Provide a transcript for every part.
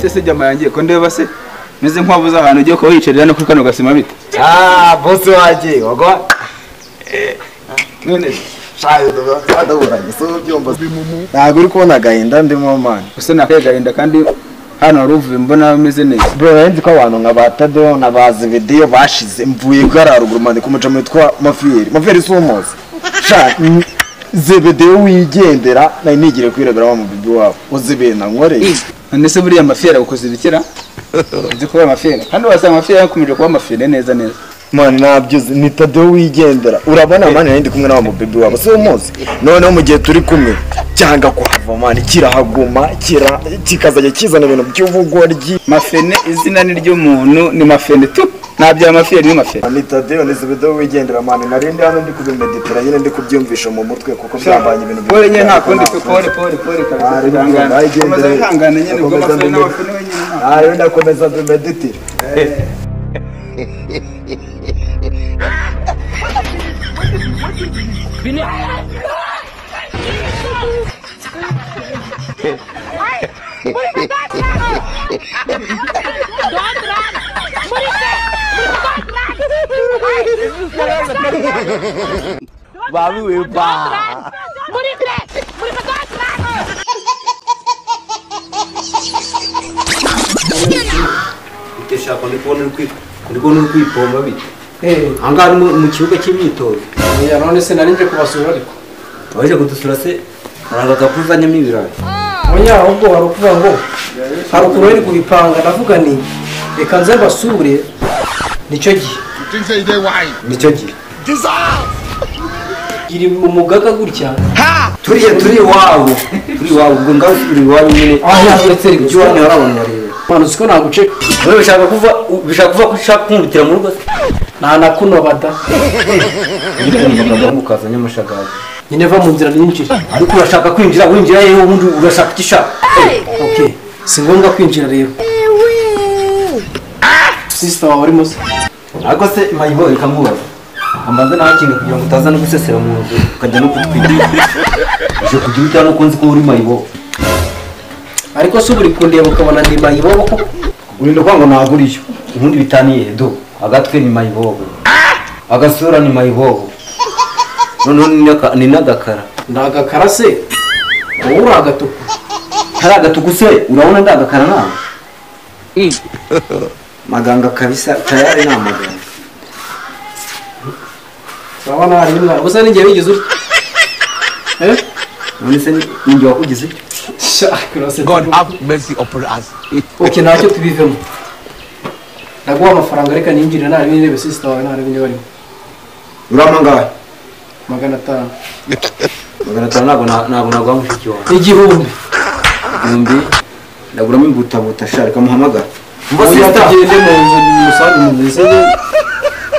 bite se jama yangiye ko ndeba se meze nkwabuza ahantu ugiye ko wiyicarira no kuri kano gasima bite boss waje wagwa none shayo ndaburanye so byomba ntago uri kubona gahinda ndimo man use nakaye gahinda kandi hano haruvuye mbona ameze neza bro yenzi ko abantu nk'abatado nabazi video bashize mvuye gararuguru mane kumuca mwitwa Mafieri somoze sha zebedeo wigendera nayi nigire kwirebera wa mubibi wabo uzibena nkoreye none se buriya Mafieri ukoze ibikira uzi ko Mafieri kandi wasanga Mafieri yakomeje kuba Mafieri neza neza man nabyuze ni Tadeo wigendera urabona man nandi kumwe na mubibi wabo so umuzi none mu gihe turi kumwe cyanga kuhava man kirahaguma kikazaje kizana ibintu by'ubugoryi Mafene izina ni ry'umuntu ni Mafene tu nabya Mafieri ni Mafieri ni Tadeo ni Zebedeo wigendera man narindi hano ndi kubimeditira nyine ndi kubyumvisha mu mutwe kuko byambanye ibintu pole nyine nta kundi pole kabisa komeza ihangana nyine ubwo Mafene n'Abafene wenyine ayo ndakomeza bimeditira Babi wepa Uteshaka ndikubona uri kwipomba bite anga mu kibuga cy'imyitozo ya none se narinje kubasura ariko waje kudusura se aranga kuzanyamo ibirayi oya ahubwo warukuvuga ngo harukuru ari kubipanga ndavuga ni reka nze basure nicyo gihe nicyo gihe iri umugaga gutya turi wawo ubwo ngaho uri wawo nyine uretse ibyo wanyu harabona rero manu siko naguceka wewe bishaka kuva ko ushaka kumutira mu rugo nta nakuno bada ukazanya amashagazi nyine va mu nzira ninjira ariko urashaka kwinjira winjira yewe ubundi urashaka ikishaka okay si ngombwa kwinjira rero sister wawe urimo se ariko se mayibo ikamubaza amaze nakinga kugira ngo utaza no gusesera mu nzu ukajya no kutwira je kugira cyane ko nzi ko uri mayibo ariko se uburi kundeba ukabona ndi mayibo ko urinda kwanga naguriyo ubundi bitaniye do agatwe ni mayibo agasura ni mayibo none ni nagakara ndagakara se wowe uragatuku hari agatuku se urabona ndagakara nawe maganga kabisa tayari na maganga urabona hari nimwe gusa ninjye bigize uri none se ninjye wakugize God have mercy upon us. okay ntacyo tubivemo ndaguha amafaranga reka ninjire nta bindi rebe sister wawe nta bindi barimo uramanga 500 ntabwo nagwa mushiki wawe igihumbi ndaguramo imbuta sharika muhamagara mbose tugende mu nzu musange mu nzu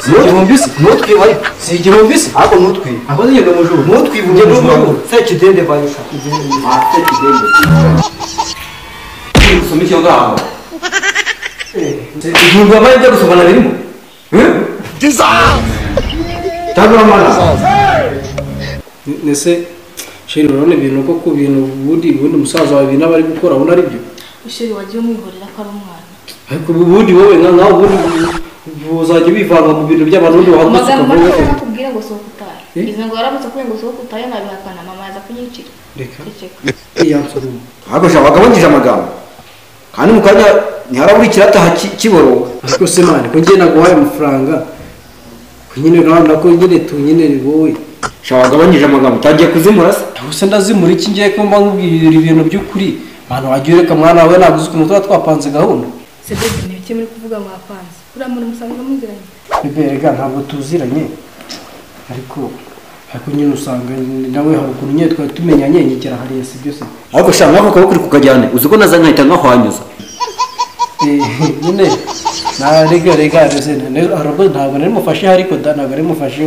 igihumbi se nutwibaye si igihumbi se ako nutwi aho ngende mu juru nutwibuye n'umujuru sekidende bayusha sekidende usoma icyo ngaho igihumbi wabaye njya gusomana birimo tabamana nese shiri urabona ibintu ko ku bintu ubundi umusaza wawe ibintu abari gukora abona ari byo ishuri wagiye umwihorera ko ari umwana ariko ubundi wowe nkaho ubundi uzajya bivanga mu bintu by'abantu ubundi wahagutse ukavuga nakubwira ngo sohoka utahe izi ngo yaramutse kugira ngo sohoka utahe nabihakana mama yaza kunyicira reka iyansuru ariko shaka bagabanyije amagambo kandi mu kanya ntiharabura ikirataha kiborowe ariko se mani ko njye naguhaye amafaranga ko nyine urabona ko nyine tunyine wowe shaka bagabanyije amagambo utagiye kuzimura se gusa ndazimura iki ngiye ko mba nkubwira ibintu by'ukuri abantu wagiye ureka mwana wawe naguze ukuntu tuba twapanze gahunda sebebe ni bike muri kuvuga mwapanze uriya muntu musanga muziranye biberega ntabwo tuziranye ariko nyine usanga nawe hari ukuntu nyine twari tumenyanye nyegera hariya si byose ariko shaka nk'ako kaboko uri kukajyane uzi ko naza nkahita nkahwanyuza nyine rega ntabwo nari mufashe ariko ntabwo nari mufashe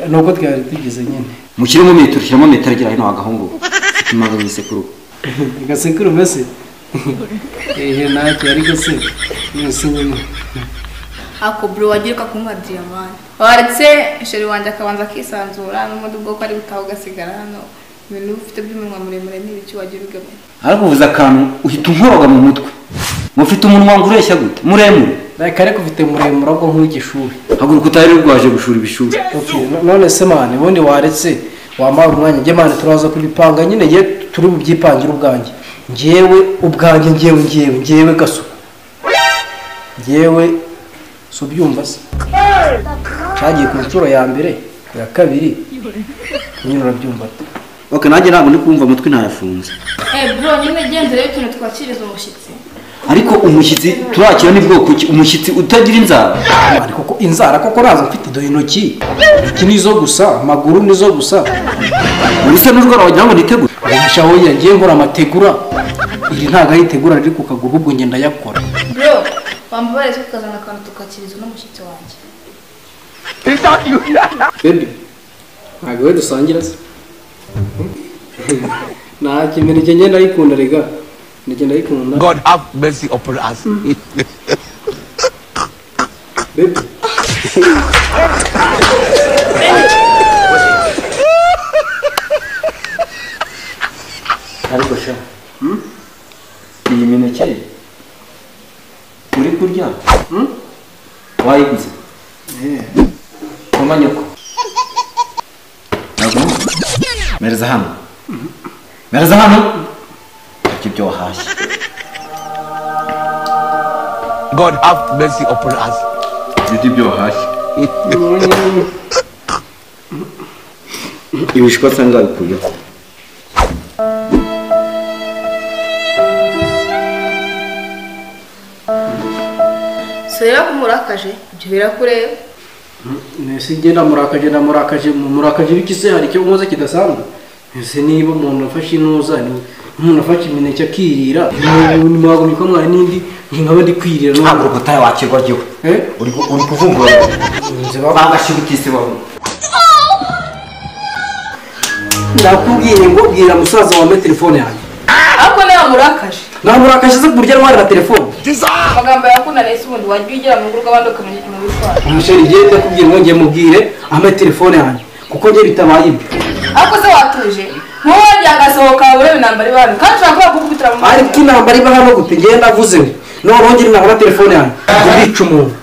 nuko twari tugize nyine mushyiremo metero ushyiramo metero agira hino agahungu imaga yisekuru gasekuru mbese ntacyo ariko se mwese nyine ako bro wagiye ukakumva diamant waretse sheri wanjye akabanza akisanzura n'umundi ubwoko ari butaha ugasigara hano ibintu ufite by'umunwa muremure n'ibiki wagiye ugamenya ariko uvuze akantu uhita unkoroga mu mutwe mufite umunwa ngo ureshya gute muremure reka reka ufite muremure ahubwo nk'igishuri haguruka utari rwaje gushura ibishuri none se mani ubundi waretse wamara umwanya njye mani turaza kubipanga nyine ye turi bubyipangire ubwanjye njyewe gasuku njyewe si ubyumva se cyagiye ku nshuro ya mbere ya kabiri nyine urabyumva ati ok nanjye ntabwo ndi kumva amatwi ntayafunze bro nyine gendereyo utuntu twakiriza umushyitsi ariko umushyitsi turakira ni bwoko ki umushyitsi utagira inzara ariko ko inzara koko nazo mfite do intoki nizo gusa amaguru nizo gusa ubuse n'urwara wagira ngo nitegure ndashaka ngiye nkora amategura iri ntago ari itegura riri ku kaguru ubwo ngenda yakora bro wambabareze ukazana akantu tukakiriza n'umushyitsi wanjye baby ntago we dusangira se nta kimeneke ngenda ayikunda rega ngenda ayikunda God have mercy upon us. baby ariko sha iyi mineke uri kurya wayiguze koma nyoko mereza hano ibyo wahashye God have mercy upon us. ibyo wahashye ibishwa sanga bikuyeho rero kumurakaje ibyo birakureba nese ngenda murakaje biki se hari icyo nkoze kidasanzwe ese niba umuntu afashe inuza umuntu afashe imineke akirira mwagumye ko mwari n'indi nkaba ndi kwirira ntabwo rukotaya wakirwa ryo uri kuvumbura bagashibutise bawe ndakubwiye ngo bwira musaza wawe telefone yanjye ariko nawe murakaje namurakaje se burya ntwari na telefone amagambo yakunaniye se ubundi wajya ugira mu rugo rw'abandi ukamenya ikintu witwara umusheri ngiye ndakubwira ngo ngiye mubwire ampe telefone yanjye kuko ngiye bitabaye ibyo ariko se watuje ntuwajya agasohoka urebe inambara iba hano kandi ushobora kuba kugukubitira mu maso ariko inambara iba hano gute ngiye ndavuze ngo noneho ngira inambara telefone yanjye ndica umuntu